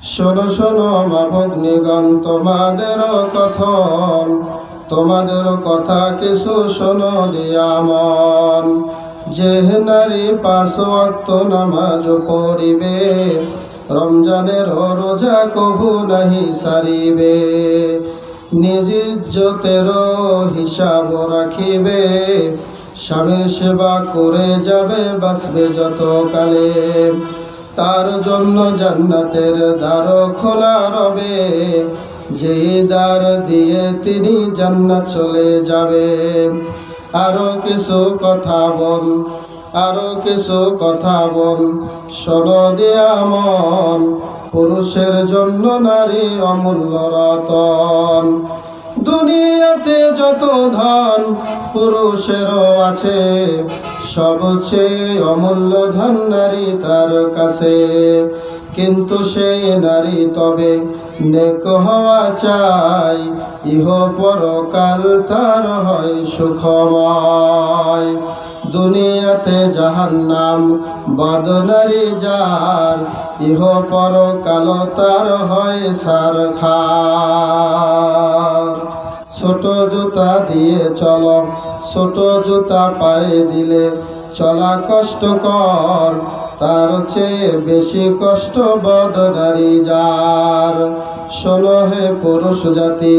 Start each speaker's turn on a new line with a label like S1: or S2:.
S1: শোনো শোনো মা ভগ্নীগণ, তোমাদের কথা কিছু শোনো দিয়া মন। যে নারী 5 ওয়াক্ত নামাজ পড়িবে, রমজানের রোজা কভু নাহি সারিবে। নিজ ইজ্জতের হিসাব রাখিবে, স্বামীর সেবা করে যাবে, বাঁচবে যত কালে। তার জন্য জান্নাতের দ্বার খোলা রবে, যে দ্বার দিয়ে তিনি জান্নাত চলে যাবে। আরো কিছু কথা বল, শোনো দিয়া মন। পুরুষের জন্য নারী অমূল্য রতন। দুনিয়াতে যত ধন পুরুষেরও আছে, সবচেয়ে অমূল্য ধন নারী তার কাছে। কিন্তু সেই নারী তবে নেক হওয়া চাই, ইহ পরকাল তার হয় সুখময়। দুনিয়াতে জাহান্নাম বদ নারী যার, ইহ পরকাল তার হয় ছারখার। ছোট জুতা দিয়ে চলো, ছোট জুতা পায়ে দিলে চলা কষ্টকর, তার চেয়ে বেশি কষ্ট বদ নারী যার। শোনো হে পুরুষ জাতি।